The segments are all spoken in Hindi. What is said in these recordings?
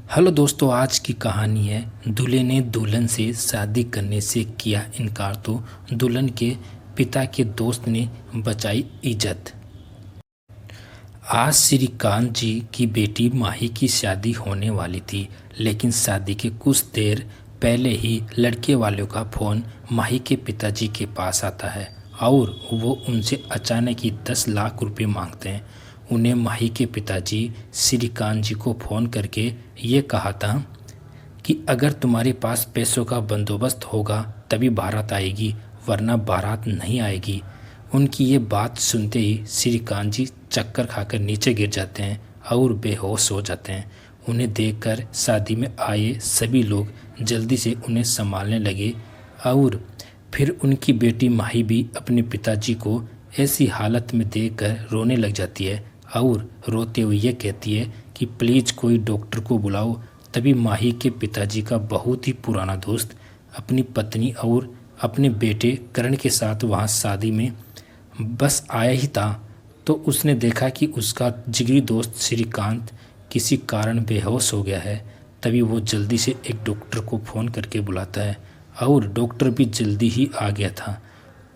हेलो दोस्तों, आज की कहानी है दूल्हे ने दुल्हन से शादी करने से किया इनकार तो दुल्हन के पिता के दोस्त ने बचाई इज्जत। आज श्रीकांत जी की बेटी माही की शादी होने वाली थी, लेकिन शादी के कुछ देर पहले ही लड़के वालों का फ़ोन माही के पिताजी के पास आता है और वो उनसे अचानक ही 10 लाख रुपए मांगते हैं। उन्हें माही के पिताजी श्रीकांत जी को फ़ोन करके ये कहा था कि अगर तुम्हारे पास पैसों का बंदोबस्त होगा तभी बारात आएगी, वरना बारात नहीं आएगी। उनकी ये बात सुनते ही श्रीकांत जी चक्कर खाकर नीचे गिर जाते हैं और बेहोश हो जाते हैं। उन्हें देखकर शादी में आए सभी लोग जल्दी से उन्हें संभालने लगे और फिर उनकी बेटी माही भी अपने पिताजी को ऐसी हालत में देखकर रोने लग जाती है और रोते हुए ये कहती है कि प्लीज़ कोई डॉक्टर को बुलाओ। तभी माही के पिताजी का बहुत ही पुराना दोस्त अपनी पत्नी और अपने बेटे करण के साथ वहाँ शादी में बस आया ही था, तो उसने देखा कि उसका जिगरी दोस्त श्रीकांत किसी कारण बेहोश हो गया है। तभी वो जल्दी से एक डॉक्टर को फ़ोन करके बुलाता है और डॉक्टर भी जल्दी ही आ गया था।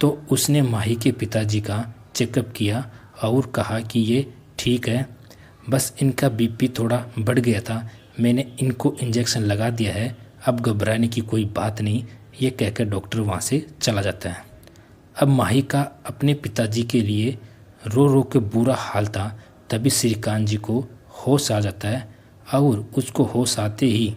तो उसने माही के पिताजी का चेकअप किया और कहा कि ये ठीक है, बस इनका बीपी थोड़ा बढ़ गया था, मैंने इनको इंजेक्शन लगा दिया है, अब घबराने की कोई बात नहीं। ये कहकर डॉक्टर वहाँ से चला जाता है। अब माही का अपने पिताजी के लिए रो रो के बुरा हाल था। तभी श्रीकांत जी को होश आ जाता है और उसको होश आते ही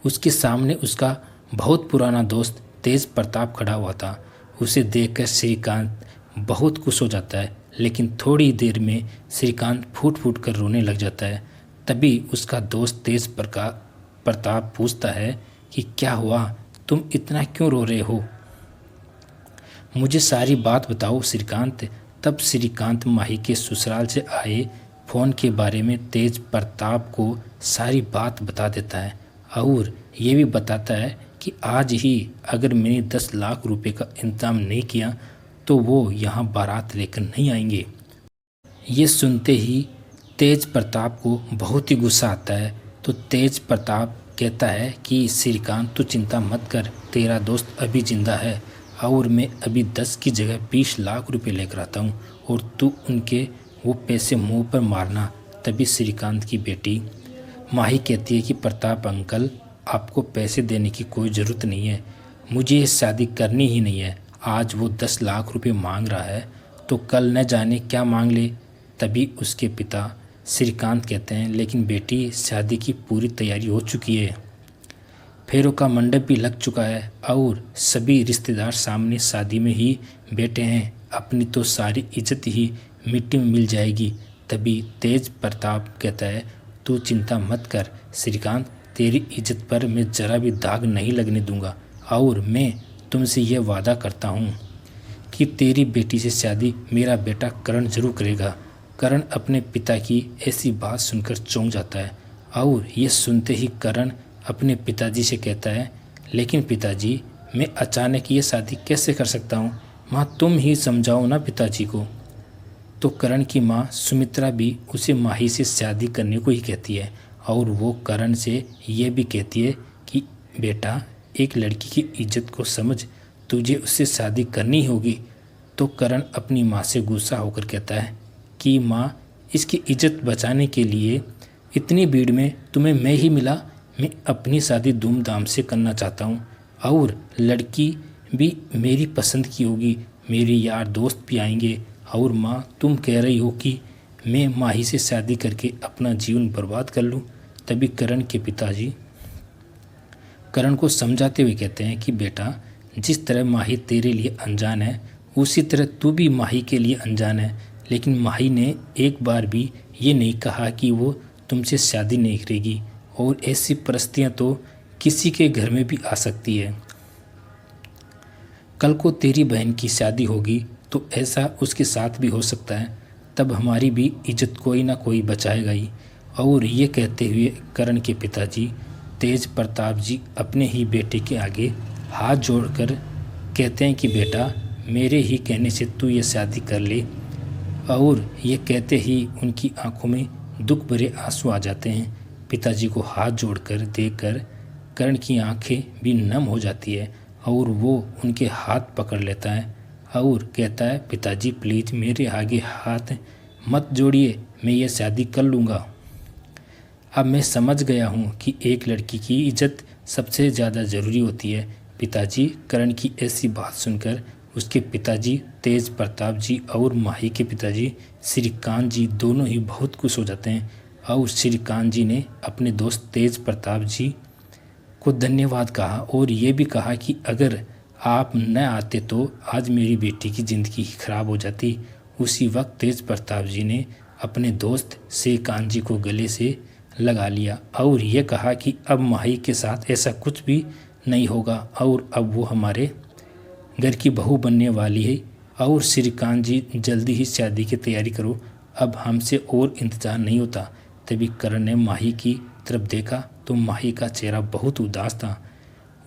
उसके सामने उसका बहुत पुराना दोस्त तेज प्रताप खड़ा हुआ था। उसे देखकर श्रीकांत बहुत खुश हो जाता है, लेकिन थोड़ी देर में श्रीकांत फूट फूट कर रोने लग जाता है। तभी उसका दोस्त तेज प्रताप पूछता है कि क्या हुआ, तुम इतना क्यों रो रहे हो, मुझे सारी बात बताओ श्रीकांत। तब श्रीकांत माही के ससुराल से आए फ़ोन के बारे में तेज प्रताप को सारी बात बता देता है और ये भी बताता है कि आज ही अगर मैंने 10 लाख रुपए का इंतजाम नहीं किया तो वो यहाँ बारात लेकर नहीं आएंगे। ये सुनते ही तेज प्रताप को बहुत ही गुस्सा आता है। तो तेज प्रताप कहता है कि श्रीकांत तू चिंता मत कर, तेरा दोस्त अभी जिंदा है और मैं अभी 10 की जगह 20 लाख रुपए लेकर आता हूँ और तू उनके वो पैसे मुंह पर मारना। तभी श्रीकांत की बेटी माही कहती है कि प्रताप अंकल, आपको पैसे देने की कोई ज़रूरत नहीं है, मुझे ये शादी करनी ही नहीं है। आज वो 10 लाख रुपए मांग रहा है तो कल न जाने क्या मांग ले। तभी उसके पिता श्रीकांत कहते हैं, लेकिन बेटी शादी की पूरी तैयारी हो चुकी है, फेरों का मंडप भी लग चुका है और सभी रिश्तेदार सामने शादी में ही बैठे हैं, अपनी तो सारी इज्जत ही मिट्टी में मिल जाएगी। तभी तेज प्रताप कहता है, तू चिंता मत कर श्रीकांत, तेरी इज्जत पर मैं ज़रा भी दाग नहीं लगने दूंगा और मैं तुमसे यह वादा करता हूँ कि तेरी बेटी से शादी मेरा बेटा करण जरूर करेगा। करण अपने पिता की ऐसी बात सुनकर चौंक जाता है और ये सुनते ही करण अपने पिताजी से कहता है, लेकिन पिताजी मैं अचानक ये शादी कैसे कर सकता हूँ, माँ तुम ही समझाओ ना पिताजी को। तो करण की माँ सुमित्रा भी उसे माही से शादी करने को ही कहती है और वो करण से ये भी कहती है कि बेटा एक लड़की की इज्जत को समझ, तुझे उससे शादी करनी होगी। तो करण अपनी माँ से गुस्सा होकर कहता है कि माँ, इसकी इज्जत बचाने के लिए इतनी भीड़ में तुम्हें मैं ही मिला, मैं अपनी शादी धूमधाम से करना चाहता हूँ और लड़की भी मेरी पसंद की होगी, मेरे यार दोस्त भी आएंगे और माँ तुम कह रही हो कि मैं माही से शादी करके अपना जीवन बर्बाद कर लूँ। तभी करण के पिताजी करण को समझाते हुए कहते हैं कि बेटा, जिस तरह माही तेरे लिए अनजान है उसी तरह तू भी माही के लिए अनजान है, लेकिन माही ने एक बार भी ये नहीं कहा कि वो तुमसे शादी नहीं करेगी और ऐसी परिस्थितियाँ तो किसी के घर में भी आ सकती है। कल को तेरी बहन की शादी होगी तो ऐसा उसके साथ भी हो सकता है, तब हमारी भी इज्जत कोई ना कोई बचाएगा ही। और ये कहते हुए करण के पिताजी तेज प्रताप जी अपने ही बेटे के आगे हाथ जोड़कर कहते हैं कि बेटा, मेरे ही कहने से तू ये शादी कर ले। और ये कहते ही उनकी आंखों में दुख भरे आंसू आ जाते हैं। पिताजी को हाथ जोड़कर देखकर करण की आंखें भी नम हो जाती है और वो उनके हाथ पकड़ लेता है और कहता है, पिताजी प्लीज़ मेरे आगे हाथ मत जोड़िए, मैं ये शादी कर लूँगा। अब मैं समझ गया हूँ कि एक लड़की की इज्जत सबसे ज़्यादा ज़रूरी होती है। पिताजी। करण की ऐसी बात सुनकर उसके पिताजी तेज प्रताप जी और माही के पिताजी श्रीकांत जी दोनों ही बहुत खुश हो जाते हैं और श्रीकांत जी ने अपने दोस्त तेज प्रताप जी को धन्यवाद कहा और ये भी कहा कि अगर आप न आते तो आज मेरी बेटी की ज़िंदगी ही खराब हो जाती। उसी वक्त तेज प्रताप जी ने अपने दोस्त श्रीकांत जी को गले से लगा लिया और ये कहा कि अब माही के साथ ऐसा कुछ भी नहीं होगा और अब वो हमारे घर की बहू बनने वाली है और श्रीकांत जी जल्दी ही शादी की तैयारी करो, अब हमसे और इंतज़ार नहीं होता। तभी करण ने माही की तरफ देखा तो माही का चेहरा बहुत उदास था।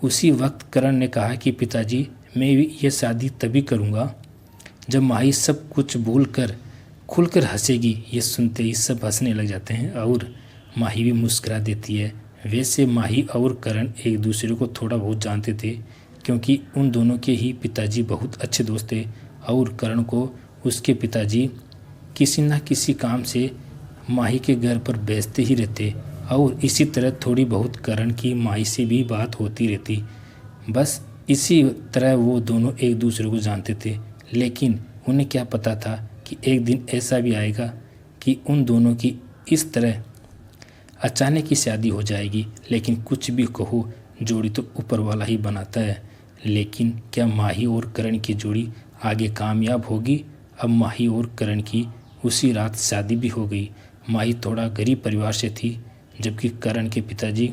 उसी वक्त करण ने कहा कि पिताजी मैं ये शादी तभी करूँगा जब माही सब कुछ भूल कर खुलकर हंसेगी। ये सुनते ही सब हंसने लग जाते हैं और माही भी मुस्कुरा देती है। वैसे माही और करण एक दूसरे को थोड़ा बहुत जानते थे क्योंकि उन दोनों के ही पिताजी बहुत अच्छे दोस्त थे और करण को उसके पिताजी किसी न किसी काम से माही के घर पर भेजते ही रहते और इसी तरह थोड़ी बहुत करण की माही से भी बात होती रहती। बस इसी तरह वो दोनों एक दूसरे को जानते थे, लेकिन उन्हें क्या पता था कि एक दिन ऐसा भी आएगा कि उन दोनों की इस तरह अचानक ही शादी हो जाएगी। लेकिन कुछ भी कहो, जोड़ी तो ऊपर वाला ही बनाता है। लेकिन क्या माही और करण की जोड़ी आगे कामयाब होगी? अब माही और करण की उसी रात शादी भी हो गई। माही थोड़ा गरीब परिवार से थी जबकि करण के पिताजी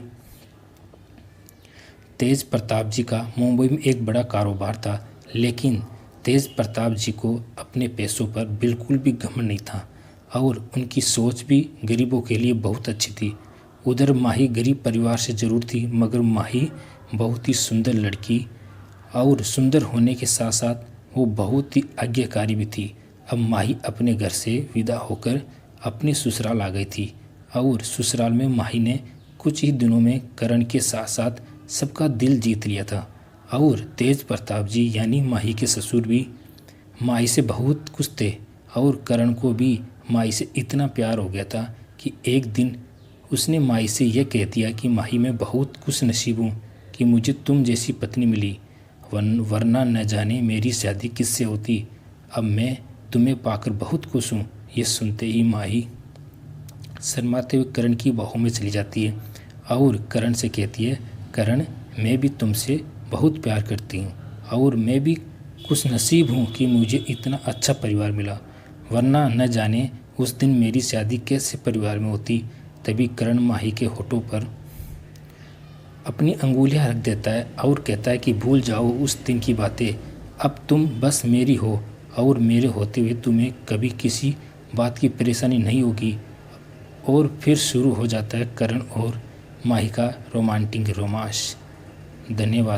तेज प्रताप जी का मुंबई में एक बड़ा कारोबार था। लेकिन तेज प्रताप जी को अपने पैसों पर बिल्कुल भी घमंड नहीं था और उनकी सोच भी गरीबों के लिए बहुत अच्छी थी। उधर माही गरीब परिवार से जरूर थी मगर माही बहुत ही सुंदर लड़की और सुंदर होने के साथ साथ वो बहुत ही आज्ञाकारी भी थी। अब माही अपने घर से विदा होकर अपने ससुराल आ गई थी और ससुराल में माही ने कुछ ही दिनों में करण के साथ साथ सबका दिल जीत लिया था और तेज प्रताप जी यानी माही के ससुर भी माही से बहुत खुश थे और करण को भी माही से इतना प्यार हो गया था कि एक दिन उसने माही से यह कह दिया कि माही मैं बहुत खुश नसीब हूँ कि मुझे तुम जैसी पत्नी मिली, वरना न जाने मेरी शादी किससे होती। अब मैं तुम्हें पाकर बहुत खुश हूँ। ये सुनते ही माही शर्माते हुए करण की बाहों में चली जाती है और करण से कहती है, करण मैं भी तुमसे बहुत प्यार करती हूँ और मैं भी खुश नसीब हूँ कि मुझे इतना अच्छा परिवार मिला, वरना न जाने उस दिन मेरी शादी कैसे परिवार में होती। तभी करण माही के होठों पर अपनी अंगुलियां रख देता है और कहता है कि भूल जाओ उस दिन की बातें, अब तुम बस मेरी हो और मेरे होते हुए तुम्हें कभी किसी बात की परेशानी नहीं होगी। और फिर शुरू हो जाता है करण और माही का रोमांटिक रोमांस। धन्यवाद।